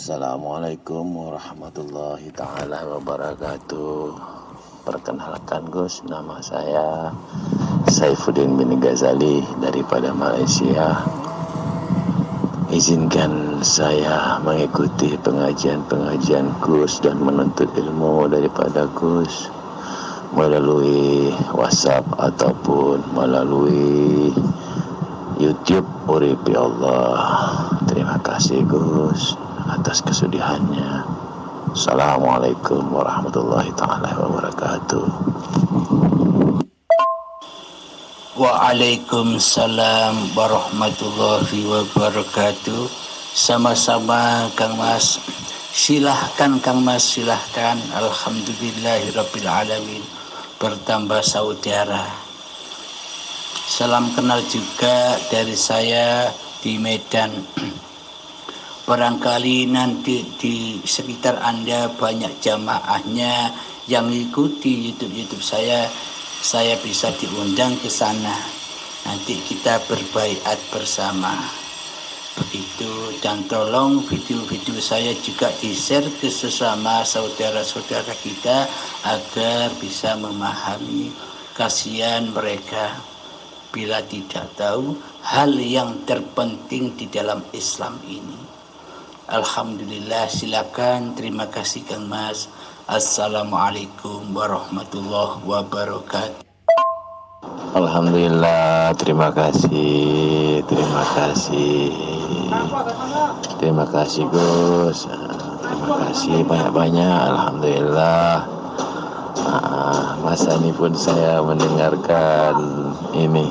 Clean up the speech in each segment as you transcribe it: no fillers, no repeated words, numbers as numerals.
Assalamualaikum warahmatullahi ta'ala wabarakatuh. Perkenalkan Gus, nama saya Saifuddin bin Ghazali daripada Malaysia. Izinkan saya mengikuti pengajian Gus dan menuntut ilmu daripada Gus melalui WhatsApp ataupun melalui YouTube Uripi Allah. Terima kasih Gus atas kesudiannya. Assalamualaikum warahmatullahi ta'ala wabarakatuh. Waalaikumsalam warahmatullahi wabarakatuh. Sama-sama Kang Mas. Silahkan Kang Mas, silahkan. Alhamdulillahirabbil alamin. Bertambah saudara. Salam kenal juga dari saya di Medan. Barangkali nanti di sekitar Anda banyak jamaahnya yang ikuti YouTube saya bisa diundang ke sana. Nanti kita berbaiat bersama. Begitu, dan tolong video-video saya juga di-share ke sesama saudara-saudara kita agar bisa memahami. Kasihan mereka bila tidak tahu hal yang terpenting di dalam Islam ini. Alhamdulillah, silakan. Terima kasih Kang Mas. Assalamualaikum warahmatullahi wabarakatuh. Alhamdulillah, terima kasih Gus. Terima kasih banyak-banyak. Alhamdulillah. Masa ini pun saya mendengarkan ini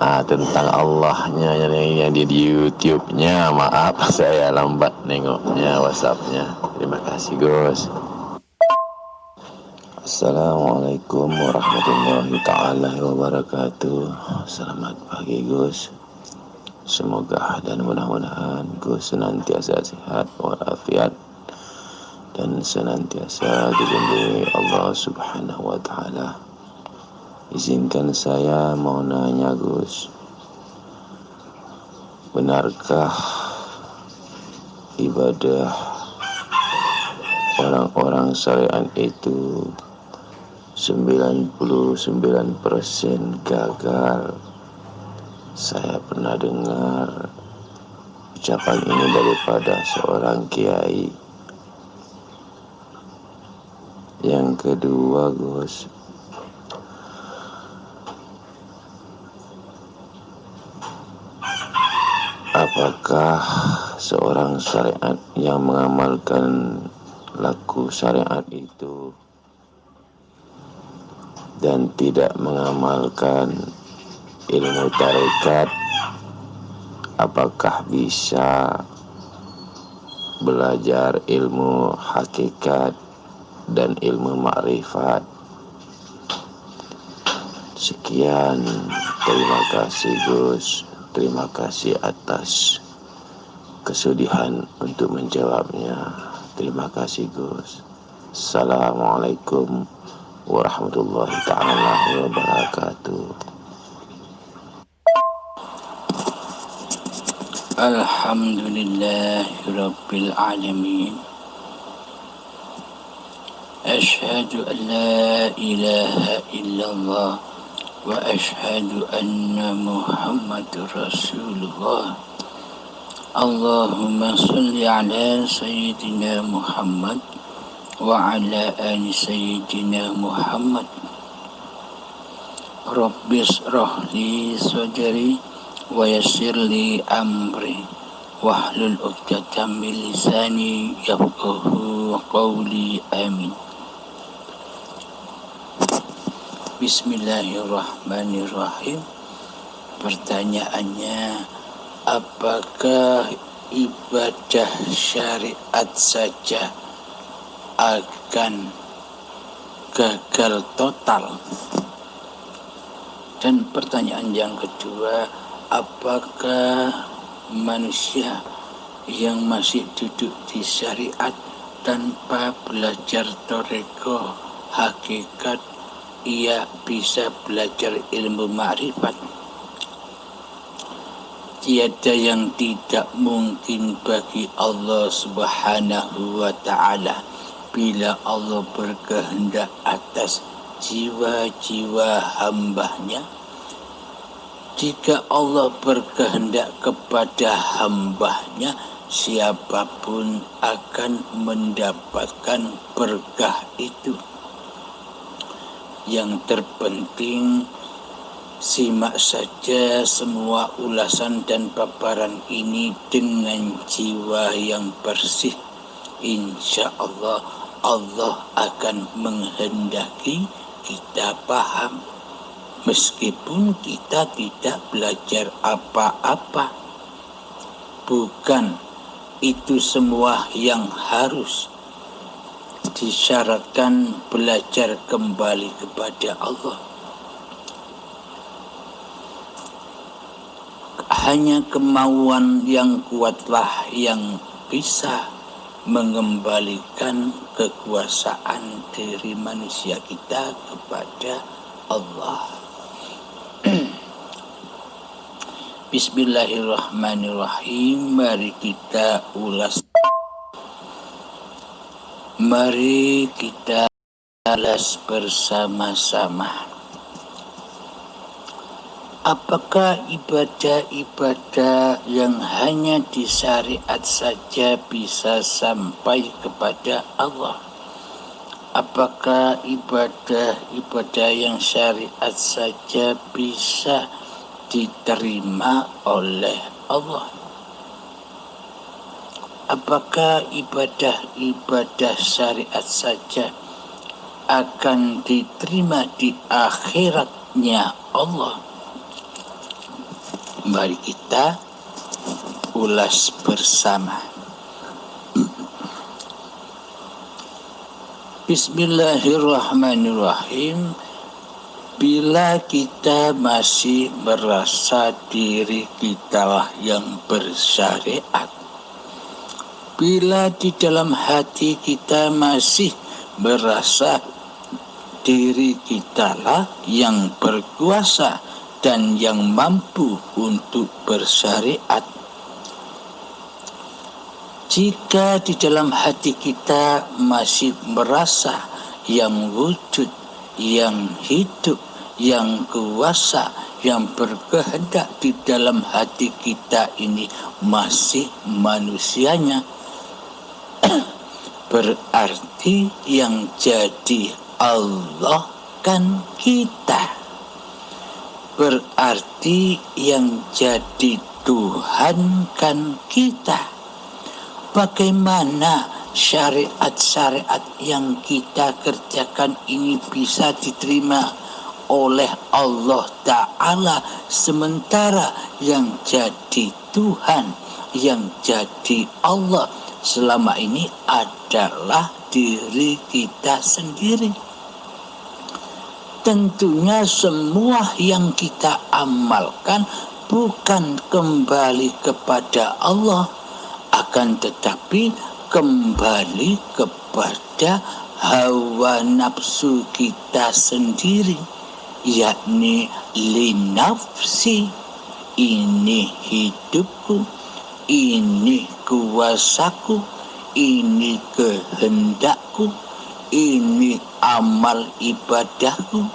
tentang Allahnya yang di YouTube-nya. Maaf saya lambat nengoknya WhatsApp-nya. Terima kasih Gus. Assalamualaikum warahmatullahi ta'ala wabarakatuh. Selamat pagi Gus. Semoga dan mudah-mudahan Gus senantiasa sehat walafiat dan senantiasa dilindungi Allah Subhanahu wa ta'ala. Izinkan saya mau nanya Gus, benarkah ibadah orang-orang syariat itu 99% gagal? Saya pernah dengar ucapan ini daripada seorang kiai. Yang kedua Gus, apakah seorang syariat yang mengamalkan laku syariat itu dan tidak mengamalkan ilmu tarekat, apakah bisa belajar ilmu hakikat dan ilmu makrifat? Sekian, terima kasih Gus. Terima kasih atas kesudian untuk menjawabnya. Terima kasih Gus. Assalamualaikum warahmatullahi ta'ala wabarakatuh. Alhamdulillahirabbil alamin. Asyhadu an la ilaha illallah wa asyhadu anna Muhammadur Rasulullah. Allahumma salli ala Sayyidina Muhammad wa ala ali Sayyidina Muhammad. Rabbis rahli sadri wa yassir li amri wahlul 'uqdatam min lisani yafqahu qawli. Amin. Bismillahirrahmanirrahim. Pertanyaannya, apakah ibadah syariat saja akan gagal total? Dan pertanyaan yang kedua, apakah manusia yang masih duduk di syariat tanpa belajar thariqah hakikat, ia bisa belajar ilmu ma'rifat? tiada yang tidak mungkin bagi Allah Subhanahu wa ta'ala bila Allah berkehendak atas jiwa-jiwa hambanya. Jika Allah berkehendak kepada hambanya, siapapun akan mendapatkan berkah itu. Yang terpenting, simak saja semua ulasan dan paparan ini dengan jiwa yang bersih. Insya Allah, Allah akan menghendaki kita paham. Meskipun kita tidak belajar apa-apa. Bukan itu semua yang harus disyaratkan belajar kembali kepada Allah. Hanya kemauan yang kuatlah yang bisa mengembalikan kekuasaan diri manusia kita kepada Allah. Bismillahirrahmanirrahim. Mari kita ulas bersama-sama. Apakah ibadah-ibadah yang hanya di syariat saja bisa sampai kepada Allah? Apakah ibadah-ibadah yang syariat saja bisa diterima oleh Allah? Apakah ibadah-ibadah syariat saja akan diterima di akhiratnya Allah? Mari kita ulas bersama. Bismillahirrahmanirrahim. Bila kita masih merasa diri kitalah yang bersyariat, bila di dalam hati kita masih merasa diri kitalah yang berkuasa dan yang mampu untuk bersyariat, jika di dalam hati kita masih merasa yang wujud, yang hidup, yang kuasa, yang berkehendak di dalam hati kita ini masih manusianya, berarti yang jadi Allah kan kita. Berarti yang jadi Tuhan kan kita. Bagaimana syariat-syariat yang kita kerjakan ini bisa diterima oleh Allah Ta'ala, sementara yang jadi Tuhan, yang jadi Allah selama ini adalah diri kita sendiri? Tentunya semua yang kita amalkan bukan kembali kepada Allah, akan tetapi kembali kepada hawa nafsu kita sendiri, yakni linafsi, ini hidupku, ini kuasaku, ini kehendakku, ini amal ibadahku,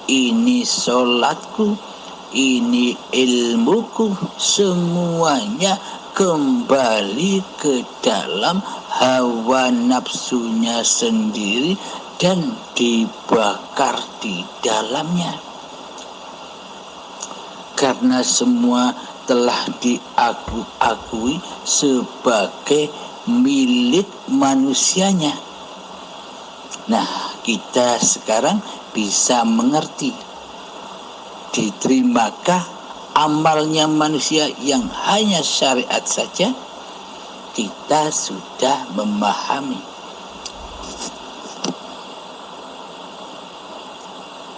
ini sholatku, ini ilmuku, semuanya kembali ke dalam hawa nafsunya sendiri dan dibakar di dalamnya. Karena semua telah diakui sebagai milik manusianya. Nah, kita sekarang bisa mengerti, diterimakah amalnya manusia yang hanya syariat saja? Kita sudah memahami.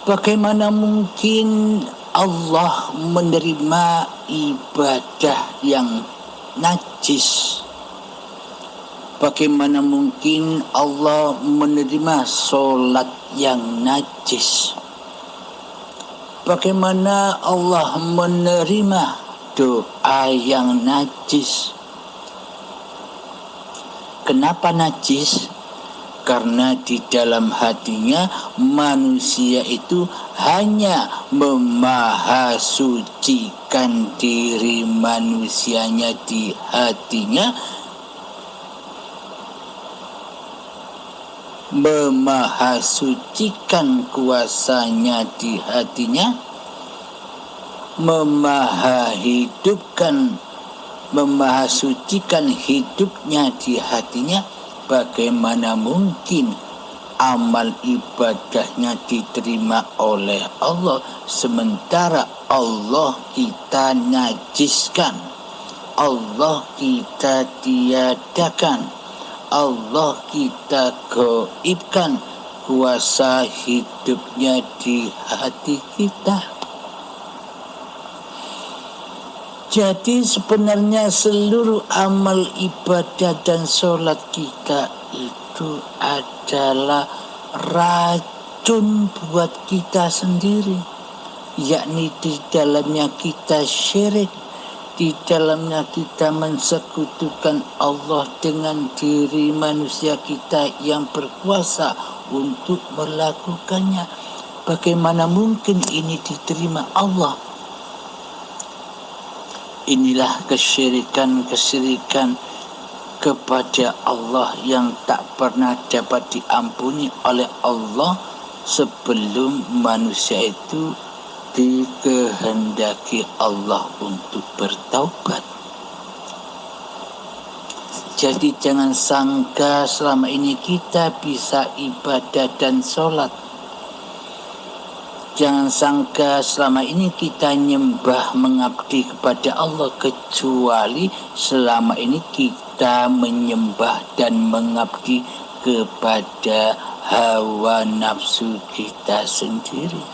Bagaimana mungkin Allah menerima ibadah yang najis? Bagaimana mungkin Allah menerima sholat yang najis? Bagaimana Allah menerima doa yang najis. Kenapa najis? Karena di dalam hatinya manusia itu hanya memahasucikan diri manusianya di hatinya, memahasucikan kuasanya di hatinya, memahasucikan hidupnya di hatinya. Bagaimana mungkin amal ibadahnya diterima oleh Allah sementara Allah kita najiskan, Allah kita tiadakan, Allah kita gaibkan kuasa hidupnya di hati kita. Jadi sebenarnya seluruh amal ibadah dan sholat kita itu adalah racun buat kita sendiri. Yakni di dalamnya kita syirik, di dalamnya kita mensekutukan Allah dengan diri manusia kita yang berkuasa untuk melakukannya. Bagaimana mungkin ini diterima Allah? Inilah kesyirikan kepada Allah yang tak pernah dapat diampuni oleh Allah sebelum manusia itu dikehendaki Allah untuk bertaubat. Jadi jangan sangka selama ini kita bisa ibadah dan sholat. Jangan sangka selama ini kita nyembah mengabdi kepada Allah, kecuali selama ini kita menyembah dan mengabdi kepada hawa nafsu kita sendiri.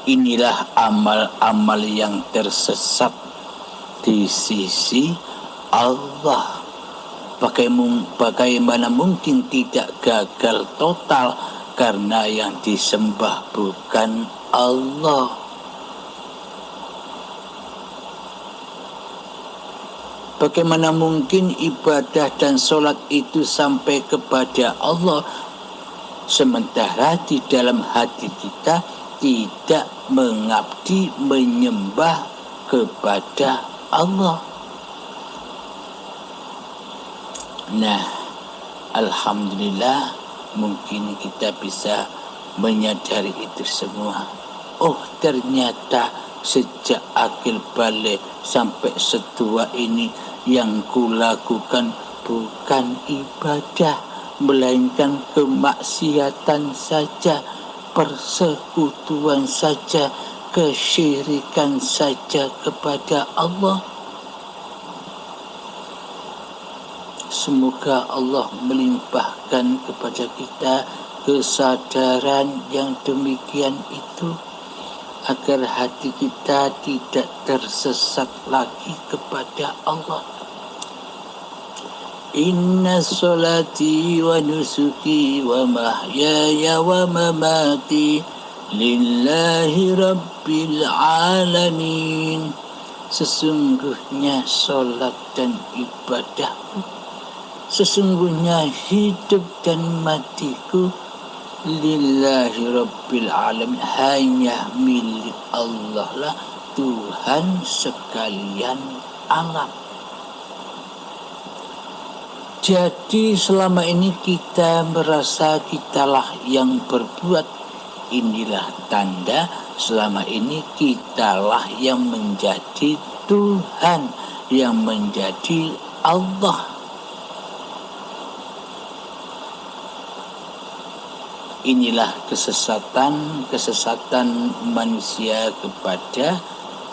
Inilah amal-amal yang tersesat di sisi Allah. Bagaimana mungkin tidak gagal total karena yang disembah bukan Allah. Bagaimana mungkin ibadah dan sholat itu sampai kepada Allah sementara di dalam hati kita tidak mengabdi menyembah kepada Allah. Nah, alhamdulillah mungkin kita bisa menyadari itu semua. Oh, ternyata sejak akil balik sampai setua ini yang kulakukan bukan ibadah, melainkan kemaksiatan saja, persekutuan saja, kesyirikan saja kepada Allah. Semoga Allah melimpahkan kepada kita kesadaran yang demikian itu, agar hati kita tidak tersesat lagi kepada Allah. Inna salati wa nusuki wa mahyaya wa mamati lillahi rabbil alamin. Sesungguhnya salat dan ibadahku, sesungguhnya hidup dan matiku lillahi rabbil alamin, hanya milik Allah lah, Tuhan sekalian alam. Jadi selama ini kita merasa kitalah yang berbuat, inilah tanda selama ini kitalah yang menjadi Tuhan, yang menjadi Allah. Inilah kesesatan manusia kepada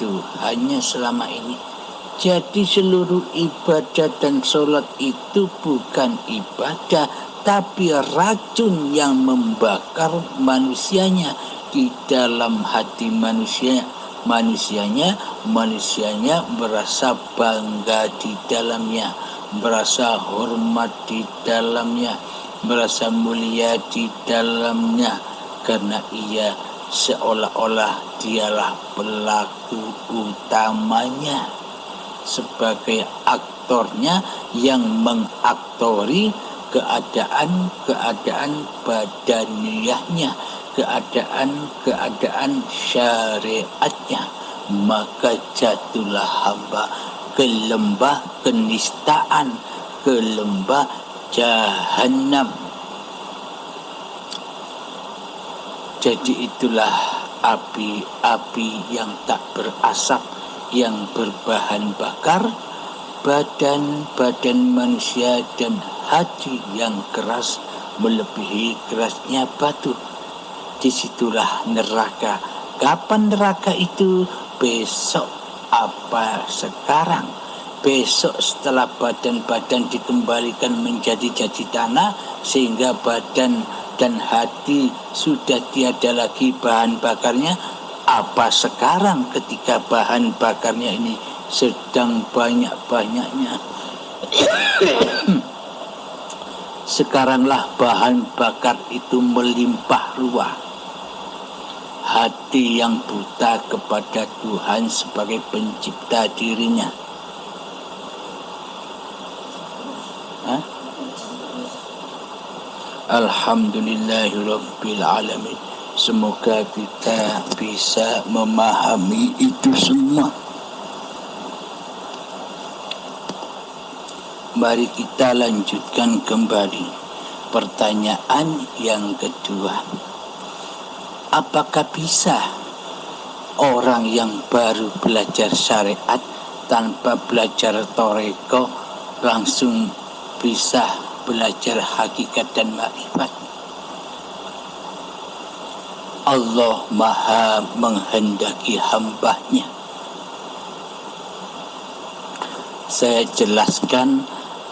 Tuhannya selama ini. Jadi seluruh ibadah dan sholat itu bukan ibadah, tapi racun yang membakar manusianya di dalam hati manusianya merasa bangga di dalamnya, merasa hormat di dalamnya, merasa mulia di dalamnya, karena ia seolah-olah dialah pelaku utamanya sebagai aktornya yang mengaktori keadaan badaniyahnya, keadaan syariatnya, maka jatuhlah hamba ke lembah kenistaan, ke lembah Jahannam. Jadi itulah api yang tak berasap, yang berbahan bakar, badan manusia dan hati yang keras melebihi kerasnya batu. Disitulah neraka. Kapan neraka itu? Besok apa sekarang? Besok setelah badan-badan dikembalikan menjadi tanah, sehingga badan dan hati sudah tiada lagi bahan bakarnya. Apa sekarang ketika bahan bakarnya ini sedang banyak-banyaknya? Sekaranglah bahan bakar itu melimpah ruah. Hati yang buta kepada Tuhan sebagai pencipta dirinya. Alhamdulillahirabbil alamin. Semoga kita bisa memahami itu semua. Mari kita lanjutkan kembali pertanyaan yang kedua. Apakah bisa orang yang baru belajar syariat tanpa belajar thariqah langsung bisa belajar hakikat dan makrifat? Allah Maha menghendaki hambanya. Saya jelaskan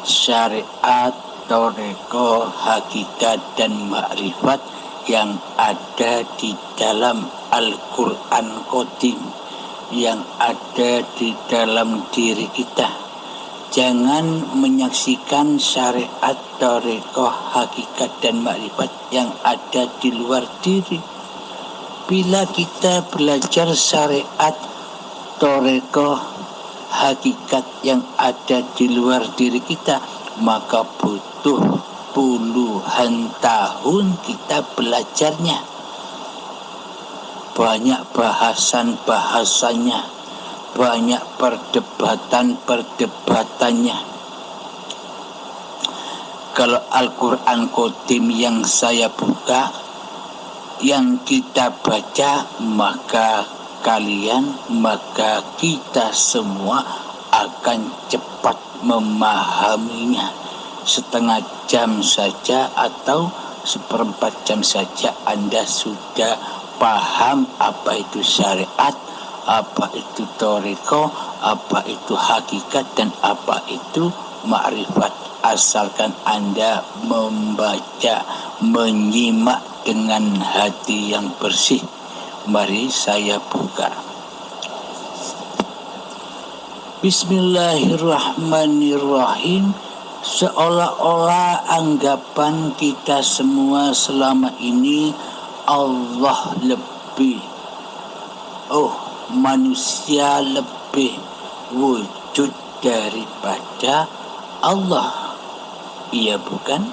syariat, thariqah, hakikat dan makrifat yang ada di dalam Al-Quran Qadim, yang ada di dalam diri kita. Jangan menyaksikan syariat, thariqah, hakikat dan makrifat yang ada di luar diri. Bila kita belajar syariat, thariqah, hakikat yang ada di luar diri kita, maka butuh puluhan tahun kita belajarnya. Banyak bahasan-bahasannya, banyak perdebatan-perdebatannya. Kalau Al-Quran Qadim yang saya buka, yang kita baca, maka kita semua akan cepat memahaminya. Setengah jam saja atau seperempat jam saja Anda sudah paham apa itu syariat, apa itu thariqah, apa itu hakikat, dan apa itu makrifat. Asalkan Anda membaca, menyimak dengan hati yang bersih. Mari saya buka. Bismillahirrahmanirrahim. Seolah-olah anggapan kita semua selama ini Allah lebih, manusia lebih wujud daripada Allah. Iya bukan?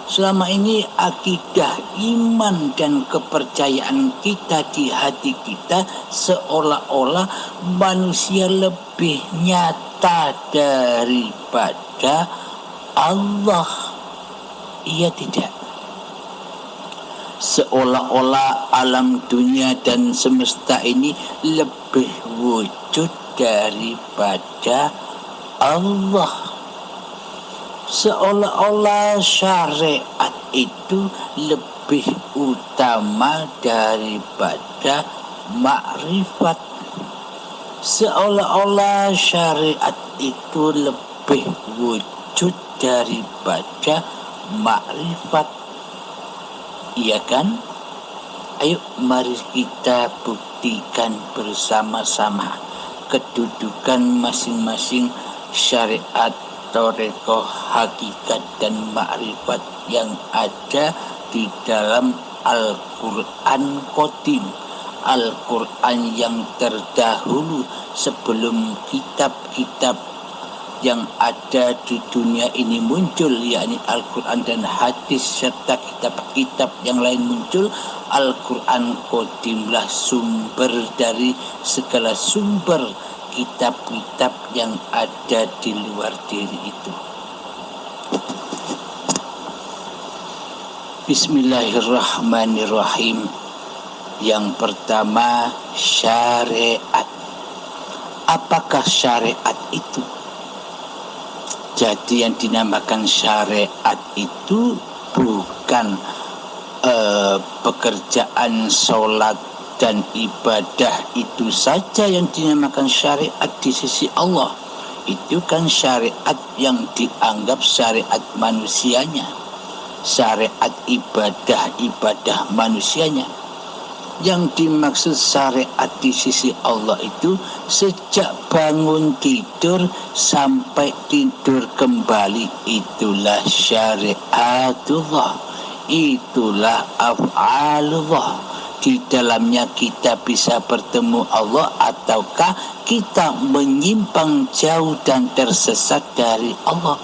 Selama ini akidah, iman dan kepercayaan kita di hati kita seolah-olah manusia lebih nyata daripada Allah. Iya tidak? Seolah-olah alam dunia dan semesta ini lebih wujud daripada Allah. Seolah-olah syariat itu lebih utama daripada makrifat. Seolah-olah syariat itu lebih wujud daripada makrifat. Iya kan? Ayo mari kita buktikan bersama-sama kedudukan masing-masing syariat, thariqah, hakikat dan makrifat yang ada di dalam Al-Quran Qadim, Al-Quran yang terdahulu sebelum kitab-kitab yang ada di dunia ini muncul, yakni Al-Quran dan hadis serta kitab-kitab yang lain muncul. Al-Quran Qadimlah sumber dari segala sumber kitab-kitab yang ada di luar diri itu. Bismillahirrahmanirrahim. Yang pertama, syariat. Apakah syariat itu? Jadi yang dinamakan syariat itu bukan pekerjaan sholat dan ibadah itu saja yang dinamakan syariat di sisi Allah. Itu kan syariat yang dianggap syariat manusianya, syariat ibadah manusianya. Yang dimaksud syariat di sisi Allah itu sejak bangun tidur sampai tidur kembali, itulah syariatullah, itulah af'alullah. Di dalamnya kita bisa bertemu Allah ataukah kita menyimpang jauh dan tersesat dari Allah.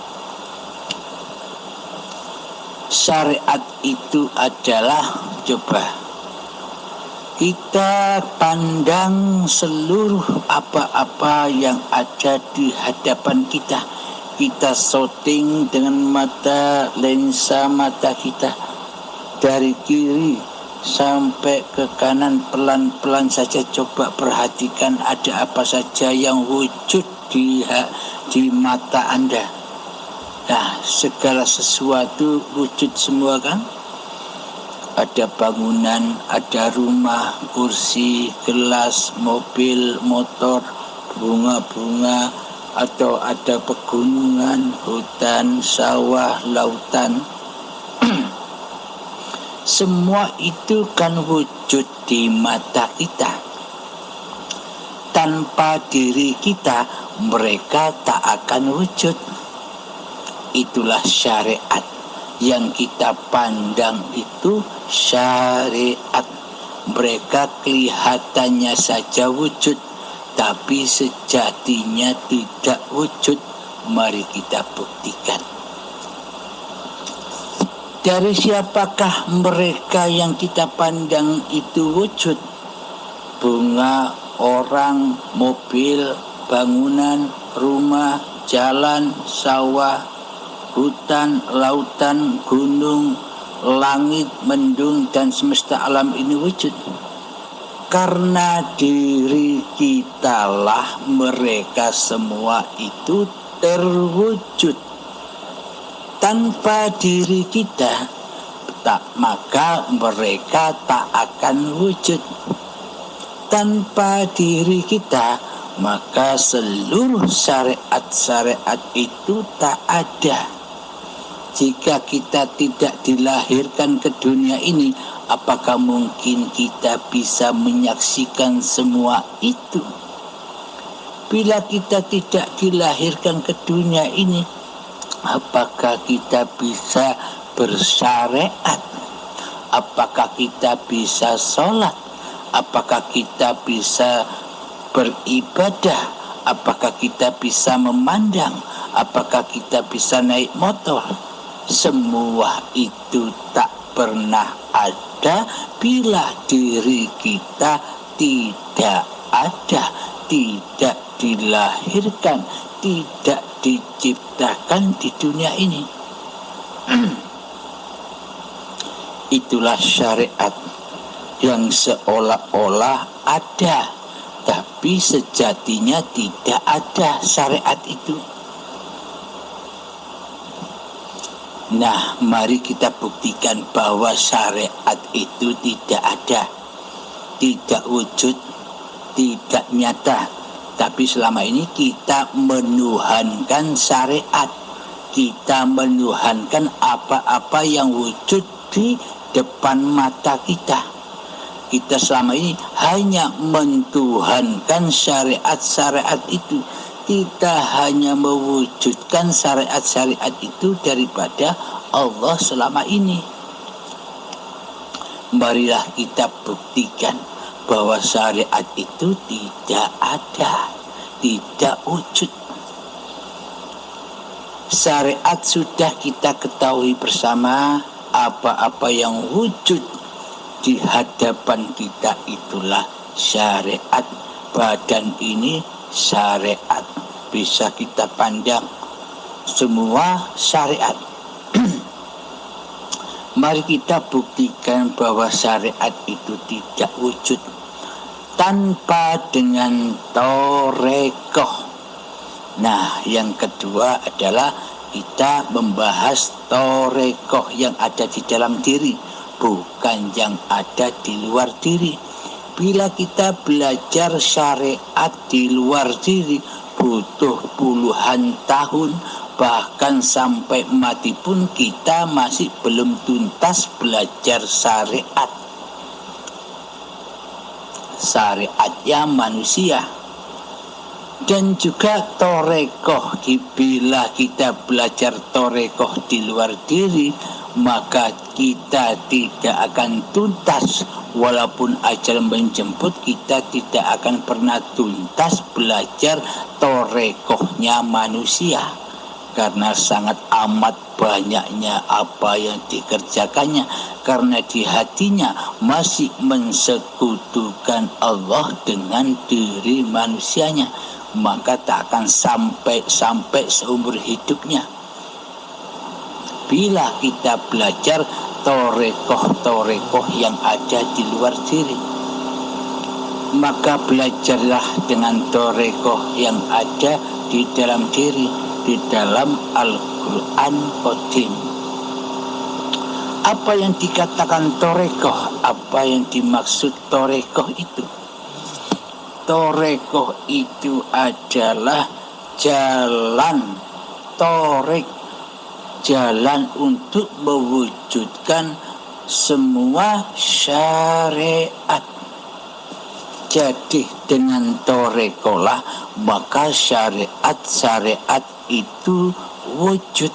Syariat itu adalah, coba kita pandang seluruh apa-apa yang ada di hadapan kita. Kita shooting dengan lensa mata kita dari kiri sampai ke kanan, pelan-pelan saja coba perhatikan ada apa saja yang wujud di mata Anda. Nah, segala sesuatu wujud semua kan? Ada bangunan, ada rumah, kursi, gelas, mobil, motor, bunga-bunga, atau ada pegunungan, hutan, sawah, lautan. Semua itu kan wujud di mata kita. Tanpa diri kita, mereka tak akan wujud. Itulah syariat. Yang kita pandang itu syariat. Mereka kelihatannya saja wujud, tapi sejatinya tidak wujud. Mari kita buktikan. Dari siapakah mereka yang kita pandang itu wujud? Bunga, orang, mobil, bangunan, rumah, jalan, sawah, hutan, lautan, gunung, langit, mendung, dan semesta alam ini wujud. Karena diri kitalah mereka semua itu terwujud. Tanpa diri kita, maka mereka tak akan wujud. Tanpa diri kita, maka seluruh syariat-syariat itu tak ada. Jika kita tidak dilahirkan ke dunia ini, apakah mungkin kita bisa menyaksikan semua itu? Bila kita tidak dilahirkan ke dunia ini, apakah kita bisa bersyariat? Apakah kita bisa sholat? Apakah kita bisa beribadah? Apakah kita bisa memandang? Apakah kita bisa naik motor? Semua itu tak pernah ada bila diri kita tidak ada, tidak dilahirkan, tidak diciptakan di dunia ini. Itulah syariat yang seolah-olah ada, tapi sejatinya tidak ada syariat itu. Nah, mari kita buktikan bahwa syariat itu tidak ada, tidak wujud, tidak nyata. Tapi selama ini kita menuhankan syariat. Kita menuhankan apa-apa yang wujud di depan mata kita. Kita selama ini hanya mentuhankan syariat-syariat itu. Kita hanya mewujudkan syariat-syariat itu daripada Allah selama ini. marilah kita buktikan bahwa syariat itu tidak ada, tidak wujud. Syariat sudah kita ketahui bersama, apa-apa yang wujud di hadapan kita itulah syariat. Badan ini syariat, bisa kita pandang semua syariat. Mari kita buktikan bahwa syariat itu tidak wujud tanpa dengan torekoh. Nah, yang kedua adalah kita membahas torekoh yang ada di dalam diri, bukan yang ada di luar diri. Bila kita belajar syariat di luar diri, butuh puluhan tahun, bahkan sampai mati pun kita masih belum tuntas belajar syariat. Syariatnya manusia. Dan juga torekoh, bila kita belajar torekoh di luar diri, maka kita tidak akan tuntas. Walaupun ajal menjemput, kita tidak akan pernah tuntas belajar torekohnya manusia. Karena sangat amat banyaknya apa yang dikerjakannya, karena di hatinya masih mensekutukan Allah dengan diri manusianya, maka tak akan sampai seumur hidupnya. Bila kita belajar torekoh yang ada di luar diri, maka belajarlah dengan torekoh yang ada di dalam diri, di dalam Al-Quran Qadim. Apa yang dikatakan torekoh? Apa yang dimaksud torekoh itu? Torekoh itu adalah jalan torek, jalan untuk mewujudkan semua syariat. Jadi dengan torekolah maka syariat itu wujud.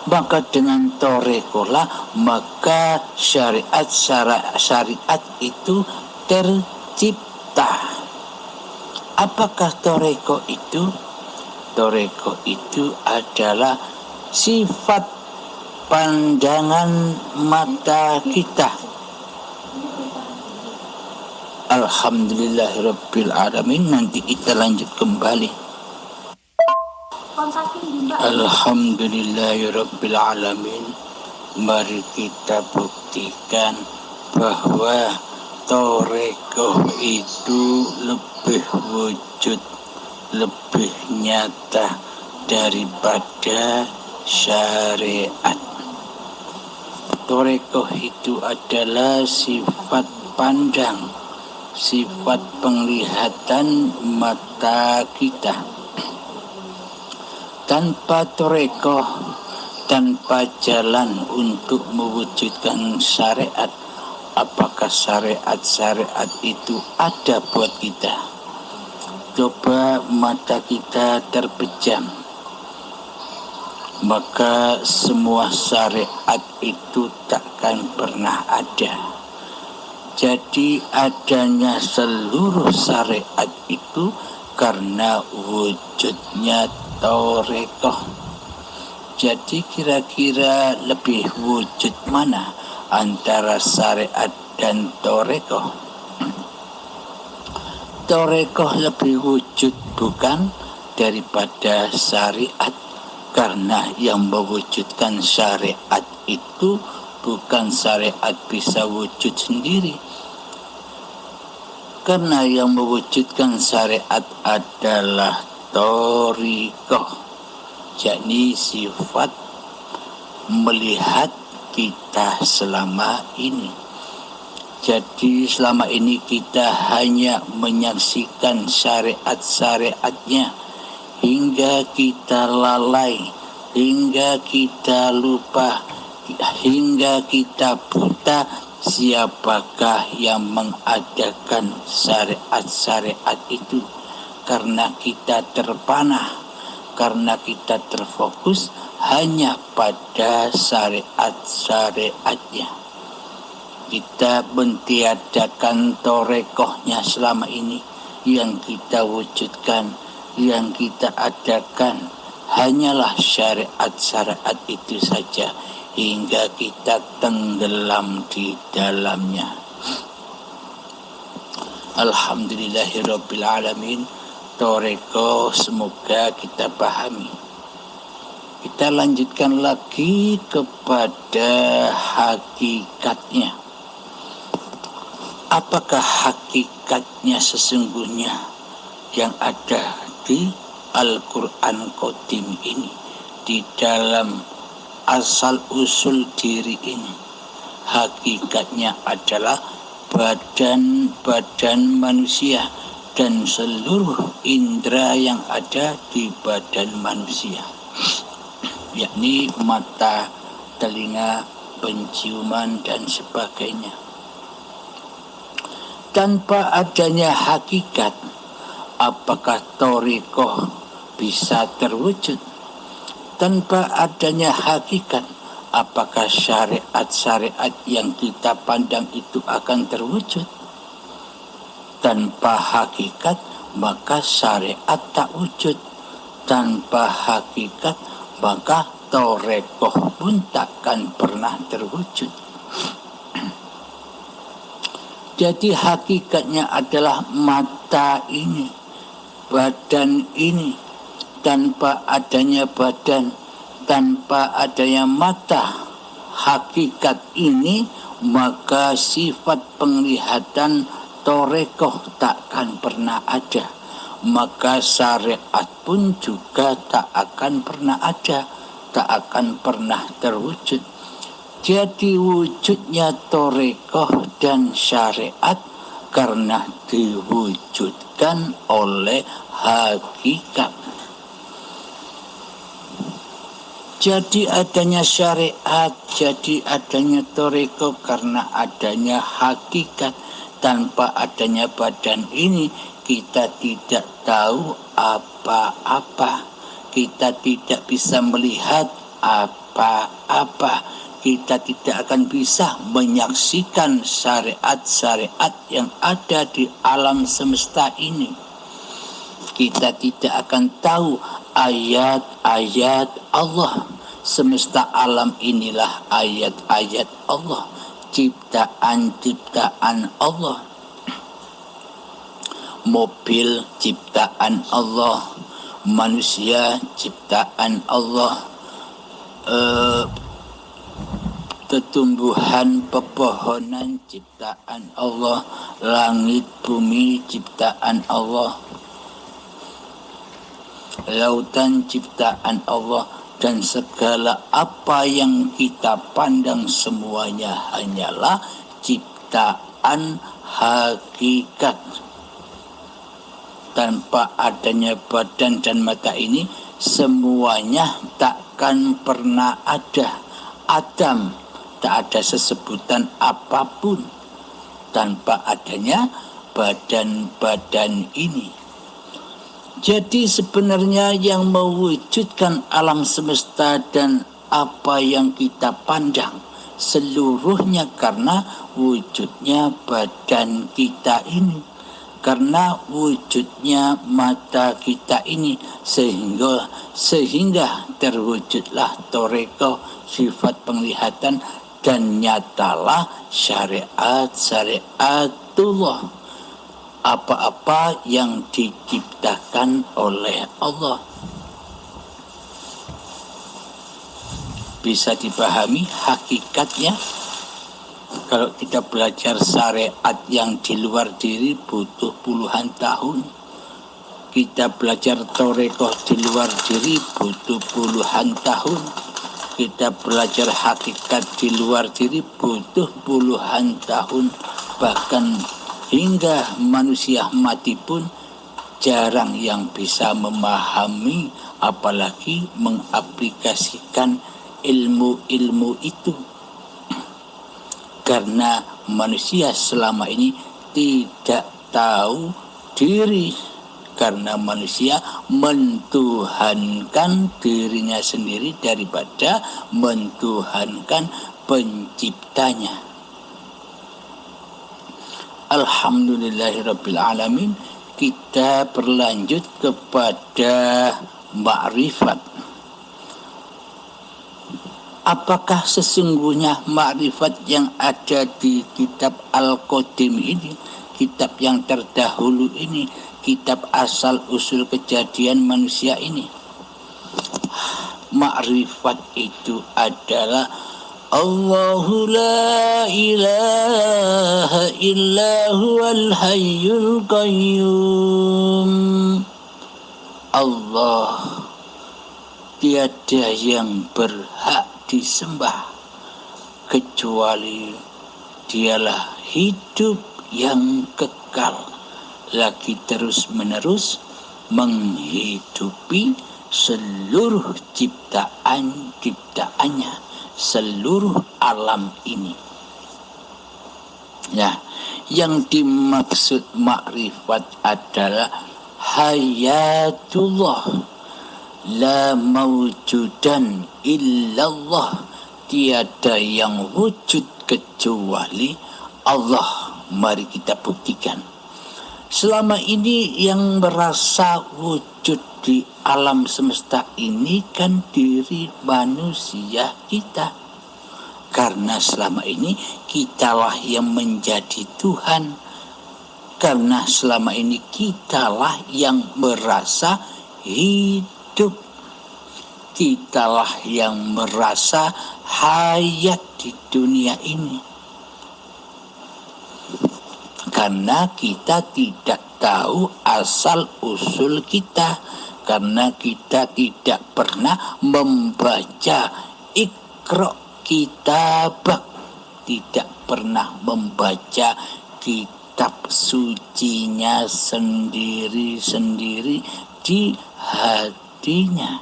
Maka dengan torekolah maka syariat itu tercipta. Apakah toreko itu? Toreko itu adalah sifat pandangan mata kita. Alhamdulillahirabbil alamin. Nanti kita lanjut kembali. Alhamdulillahirabbil alamin. Mari kita buktikan bahwa toreko itu lebih wujud, lebih nyata daripada syariat. Toreko itu adalah sifat pandang, sifat penglihatan mata kita. Tanpa toreko, tanpa jalan untuk mewujudkan syariat, apakah syariat itu ada buat kita? Coba mata kita terpejam, maka semua syariat itu takkan pernah ada. Jadi adanya seluruh syariat itu karena wujudnya torekoh. Jadi kira-kira lebih wujud mana antara syariat dan torekoh? Torekoh lebih wujud bukan daripada syariat, karena yang mewujudkan syariat itu bukan syariat bisa wujud sendiri, karena yang mewujudkan syariat adalah torikoh, yakni sifat melihat kita selama ini. Jadi selama ini kita hanya menyaksikan syariat-syariatnya hingga kita lalai, hingga kita lupa, hingga kita buta siapakah yang mengadakan syariat-syariat itu. Karena kita terpanah, karena kita terfokus hanya pada syariat-syariatnya. Kita mentiadakan torekohnya selama ini. Yang kita wujudkan, yang kita adakan hanyalah syariat-syariat itu saja, hingga kita tenggelam di dalamnya. Alhamdulillahirabbil alamin. Toreko semoga kita pahami. Kita lanjutkan lagi kepada hakikatnya. Apakah hakikatnya sesungguhnya yang ada di Al-Quran Qadim ini, di dalam asal usul diri ini? Hakikatnya adalah badan-badan manusia dan seluruh indera yang ada di badan manusia, yakni mata, telinga, penciuman dan sebagainya. Tanpa adanya hakikat, apakah thariqah bisa terwujud? Tanpa adanya hakikat, apakah syariat-syariat yang kita pandang itu akan terwujud? Tanpa hakikat, maka syariat tak wujud. Tanpa hakikat, maka thariqah pun takkan pernah terwujud. Jadi hakikatnya adalah mata ini, badan ini. Tanpa adanya badan, tanpa adanya mata, hakikat ini, maka sifat penglihatan thariqah takkan pernah ada. Maka syariat pun juga tak akan pernah ada, tak akan pernah terwujud. Jadi wujudnya thariqah dan syariat karena diwujudkan oleh hakikat. Jadi adanya syariat, jadi adanya thariqah karena adanya hakikat. Tanpa adanya badan ini, kita tidak tahu apa-apa. Kita tidak bisa melihat apa-apa. Kita tidak akan bisa menyaksikan syariat-syariat yang ada di alam semesta ini. Kita tidak akan tahu ayat-ayat Allah. Semesta alam inilah ayat-ayat Allah, ciptaan-ciptaan Allah. Mobil ciptaan Allah, manusia ciptaan Allah, tumbuhan, pepohonan ciptaan Allah, langit, bumi ciptaan Allah, lautan ciptaan Allah, dan segala apa yang kita pandang semuanya hanyalah ciptaan hakikat. Tanpa adanya badan dan mata ini, semuanya takkan pernah ada. Adam tak ada sesebutan apapun tanpa adanya badan-badan ini. Jadi sebenarnya yang mewujudkan alam semesta dan apa yang kita pandang seluruhnya karena wujudnya badan kita ini, karena wujudnya mata kita ini, sehingga terwujudlah thariqah, sifat penglihatan, dan nyatalah syariat-syariatullah, apa-apa yang diciptakan oleh Allah. Bisa dipahami hakikatnya. Kalau kita belajar syariat yang di luar diri butuh puluhan tahun. Kita belajar thariqah di luar diri butuh puluhan tahun. Kita belajar hakikat di luar diri butuh puluhan tahun. Bahkan hingga manusia mati pun jarang yang bisa memahami, apalagi mengaplikasikan ilmu-ilmu itu. Karena manusia selama ini tidak tahu diri. karena manusia mentuhankan dirinya sendiri daripada mentuhankan penciptanya. Alhamdulillahirabbil alamin. Kita berlanjut kepada makrifat. Apakah sesungguhnya makrifat yang ada di kitab Al-Qadim ini, kitab yang terdahulu ini, kitab asal usul kejadian manusia ini? Makrifat itu adalah Allahu la ilaha illa huwal hayyul qayyum. Allah, tiada yang berhak disembah kecuali dialah hidup yang kekal, lagi terus menerus menghidupi seluruh ciptaannya, seluruh alam ini. Nah, yang dimaksud makrifat adalah hayatullah, la mawjudan illallah, tiada yang wujud kecuali Allah. Mari kita buktikan. Selama ini yang merasa wujud di alam semesta ini kan diri manusia kita. Karena selama ini kitalah yang menjadi Tuhan. Karena selama ini kitalah yang merasa hidup. Kitalah yang merasa hayat di dunia ini. Karena kita tidak tahu asal usul kita, karena kita tidak pernah membaca Iqra kitabak, tidak pernah membaca kitab sucinya sendiri-sendiri di hatinya.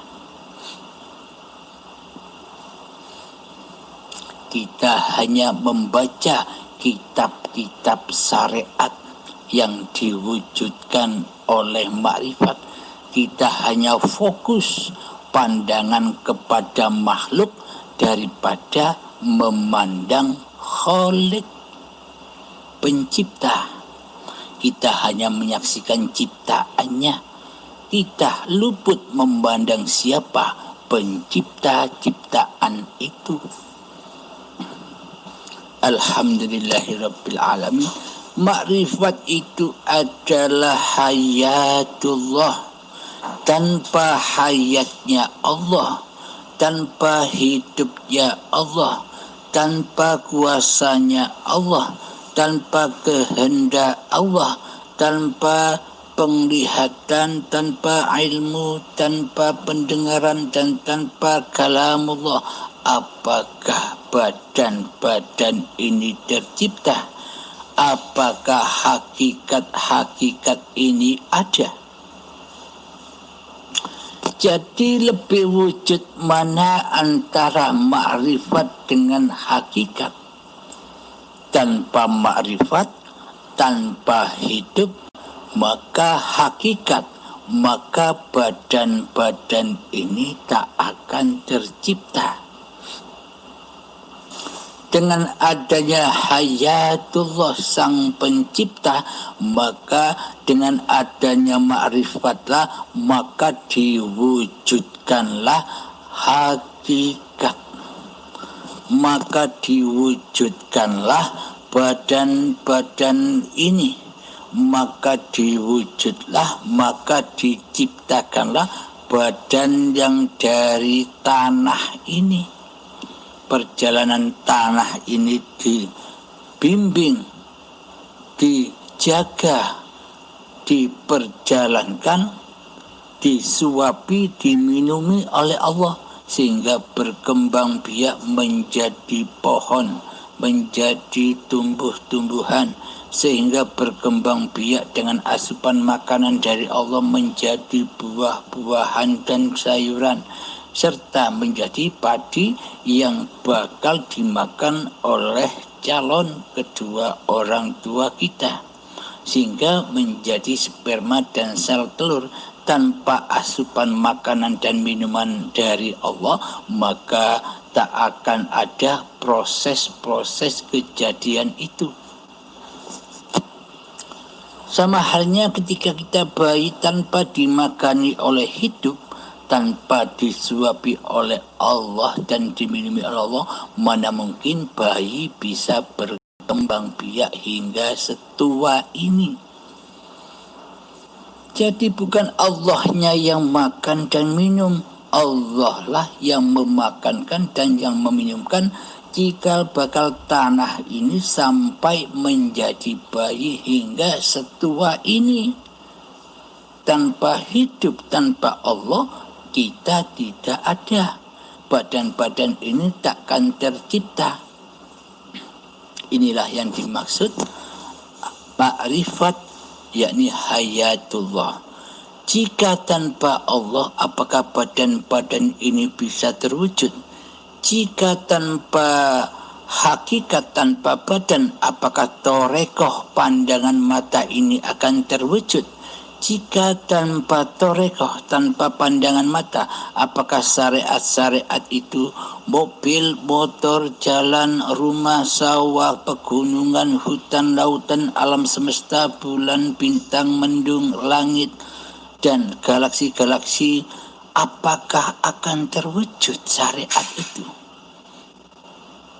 Kita hanya membaca kitab-kitab syariat yang diwujudkan oleh makrifat. Kita hanya fokus pandangan kepada makhluk daripada memandang Khalik, pencipta. Kita hanya menyaksikan ciptaannya. Kita luput memandang siapa pencipta ciptaan itu. Alhamdulillahirabbil alamin. Makrifat itu adalah hayatullah. Tanpa hayatnya Allah, tanpa hidupnya Allah, tanpa kuasanya Allah, tanpa kehendak Allah, tanpa penglihatan, tanpa ilmu, tanpa pendengaran, dan tanpa kalamullah, apakah badan-badan ini tercipta? Apakah hakikat-hakikat ini ada? Jadi lebih wujud mana antara makrifat dengan hakikat? Tanpa makrifat, tanpa hidup, maka hakikat, maka badan-badan ini tak akan tercipta. Dengan adanya hayatullah sang pencipta, maka dengan adanya ma'rifatlah, maka diwujudkanlah hakikat. Maka diwujudkanlah badan-badan ini. Maka diwujudlah, maka diciptakanlah badan yang dari tanah ini. Perjalanan tanah ini dibimbing, dijaga, diperjalankan, disuapi, diminumi oleh Allah sehingga berkembang biak menjadi pohon, menjadi tumbuh-tumbuhan, sehingga berkembang biak dengan asupan makanan dari Allah menjadi buah-buahan dan sayuran, serta menjadi padi yang bakal dimakan oleh calon kedua orang tua kita. sehingga menjadi sperma dan sel telur. Tanpa asupan makanan dan minuman dari Allah, maka tak akan ada proses-proses kejadian itu. Sama halnya ketika kita bayi tanpa dimakani oleh hidup, tanpa disuapi oleh Allah dan diminumi oleh Allah, mana mungkin bayi bisa berkembang biak hingga setua ini. Jadi bukan Allahnya yang makan dan minum, Allah lah yang memakankan dan yang meminumkan cikal bakal tanah ini sampai menjadi bayi hingga setua ini. Tanpa hidup, tanpa Allah, kita tidak ada. Badan-badan ini takkan tercipta. Inilah yang dimaksud ma'rifat, yakni hayatullah. Jika tanpa Allah, apakah badan-badan ini bisa terwujud? Jika tanpa hakikat, tanpa badan, apakah torekoh pandangan mata ini akan terwujud? Jika tanpa torekoh, tanpa pandangan mata, apakah syariat-syariat itu, mobil, motor, jalan, rumah, sawah, pegunungan, hutan, lautan, alam semesta, bulan, bintang, mendung, langit, dan galaksi-galaksi, apakah akan terwujud syariat itu?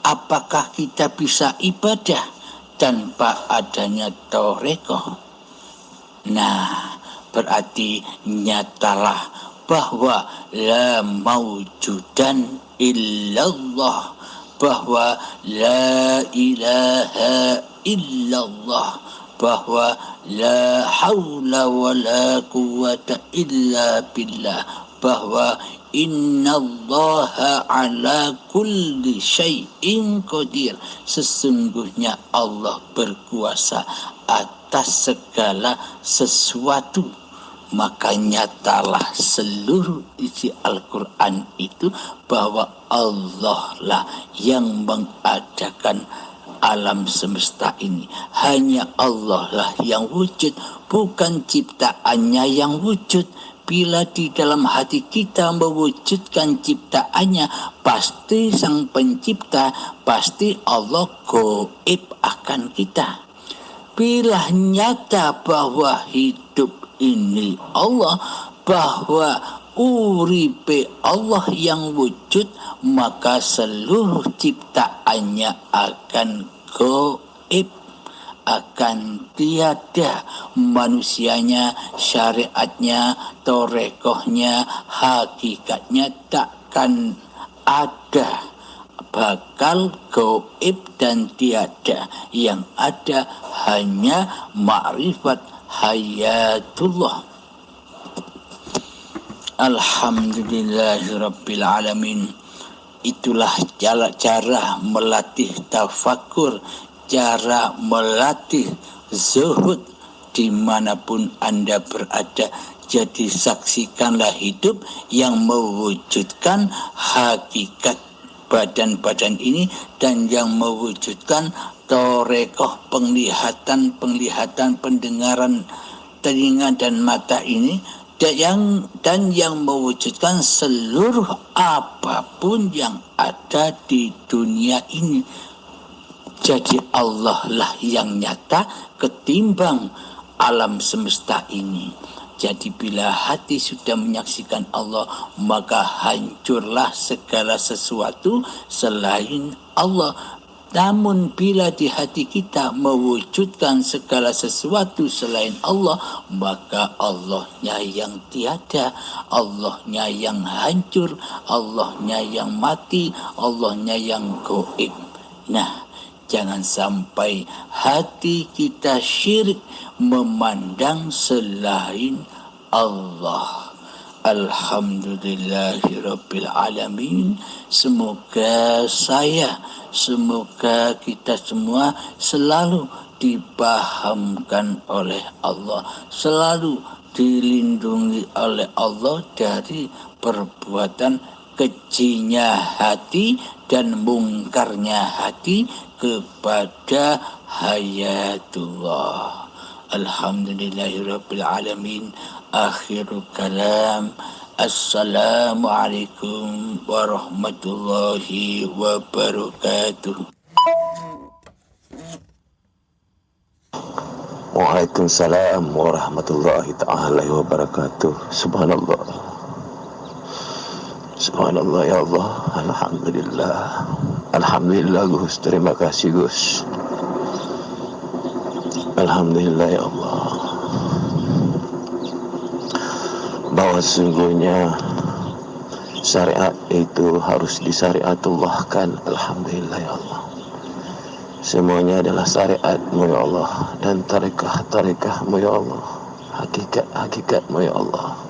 Apakah kita bisa ibadah tanpa adanya torekoh? Nah, berarti nyatalah bahwa la maujudan illallah, bahwa la ilaha illallah, bahwa la haula wa la quwata illa billah, bahwa innallaha ala kulli syai'in qadir, sesungguhnya Allah berkuasa atas segala sesuatu. Maka nyatalah seluruh isi Al-Quran itu bahwa Allah lah yang mengadakan alam semesta ini. Hanya Allah lah yang wujud, bukan ciptaannya yang wujud. Bila di dalam hati kita mewujudkan ciptaannya, pasti sang pencipta, pasti Allah gaib akan kita. Bila nyata bahwa hidup ini Allah, bahwa uripe Allah yang wujud, maka seluruh ciptaannya akan gaib, akan tiada. Manusianya, syariatnya, torekohnya, hakikatnya takkan ada, bakal gaib dan tiada. Yang ada hanya ma'rifat hayatullah. Alhamdulillahirabbil alamin. Itulah cara melatih tafakur, cara melatih zuhud dimanapun Anda berada. Jadi saksikanlah hidup yang mewujudkan hakikat badan-badan ini dan yang mewujudkan torekoh penglihatan, pendengaran, telinga dan mata ini, dan yang mewujudkan seluruh apapun yang ada di dunia ini. Jadi Allah lah yang nyata ketimbang alam semesta ini. Jadi bila hati sudah menyaksikan Allah, maka hancurlah segala sesuatu selain Allah. Namun bila di hati kita mewujudkan segala sesuatu selain Allah, maka Allahnya yang tiada, Allahnya yang hancur, Allahnya yang mati, Allahnya yang gaib. Nah, jangan sampai hati kita syirik memandang selain Allah. Alhamdulillahirabbil alamin. Semoga kita semua selalu dipahamkan oleh Allah, selalu dilindungi oleh Allah dari perbuatan kejinya hati dan mungkarnya hati kepada hayatullah. Alhamdulillahirabbil alamin. Akhirul kalam. Assalamualaikum warahmatullahi wabarakatuh. Waalaikumsalam warahmatullahi ta'ala wabarakatuh. Subhanallah. Subhanallah ya Allah. Alhamdulillah. Alhamdulillah Gus. Terima kasih Gus. Alhamdulillah ya Allah. Bahwa sesungguhnya syariat itu harus disyariatullahkan. Alhamdulillah ya Allah. Semuanya adalah syariat-Mu ya Allah, dan tarekah-tarekah-Mu ya Allah, hakikat-hakikat-Mu ya Allah.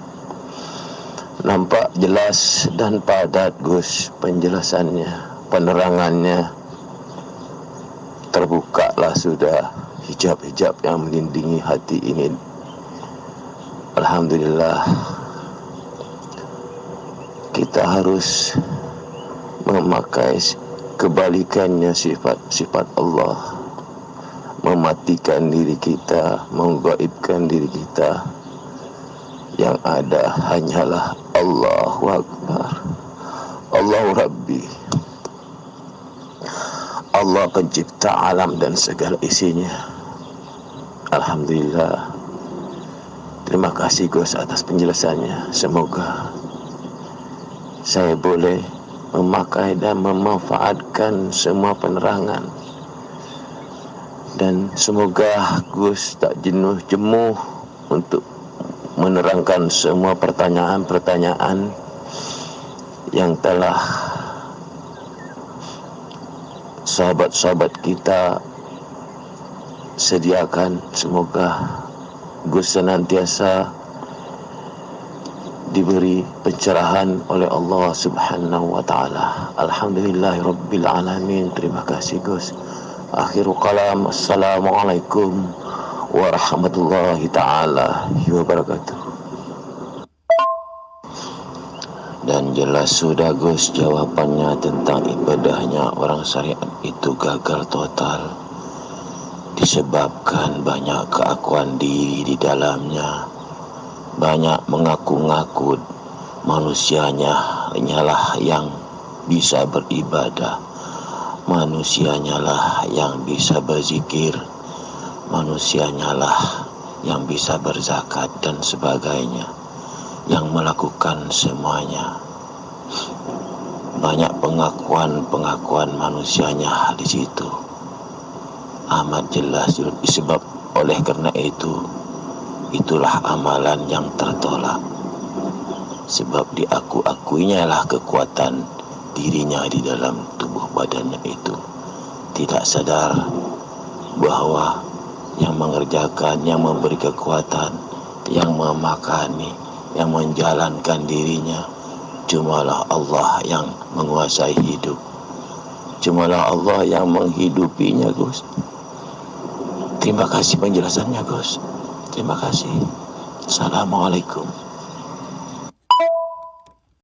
Nampak jelas dan padat Gus penjelasannya, penerangannya. Terbukalah sudah hijab-hijab yang melindungi hati ini. Alhamdulillah. Kita harus memakai kebalikannya sifat-sifat Allah, mematikan diri kita, menggaibkan diri kita. Yang ada hanyalah Allahu Akbar, Allahu Rabbi, Allah pencipta alam dan segala isinya. Alhamdulillah. Terima kasih Gus atas penjelasannya. Semoga saya boleh memakai dan memanfaatkan semua penerangan, dan semoga Gus tak jenuh-jemuh untuk menerangkan semua pertanyaan-pertanyaan yang telah sahabat-sahabat kita sediakan. Semoga Gus senantiasa diberi pencerahan oleh Allah Subhanahu wa taala. Alhamdulillahirabbil alamin. Terima kasih Gus. Akhirul kalam. Assalamualaikum warahmatullahi taala wabarakatuh. Dan jelas sudah Gus jawabannya tentang ibadahnya orang syariat itu gagal total, disebabkan banyak keakuan diri di dalamnya, banyak mengaku-ngaku manusianya hanyalah yang bisa beribadah, manusianya lah yang bisa berzikir, manusianya lah yang bisa berzakat dan sebagainya, yang melakukan semuanya. Banyak pengakuan manusianya di situ. Amat jelas disebab oleh karena itulah amalan yang tertolak. Sebab diaku-akuinya lah kekuatan dirinya di dalam tubuh badannya itu. Tidak sadar bahwa yang mengerjakan, yang memberi kekuatan, yang memakani, yang menjalankan dirinya cumalah Allah yang menguasai hidup. Cumalah Allah yang menghidupinya Gus. Terima kasih penjelasannya Gus. Terima kasih. Assalamualaikum.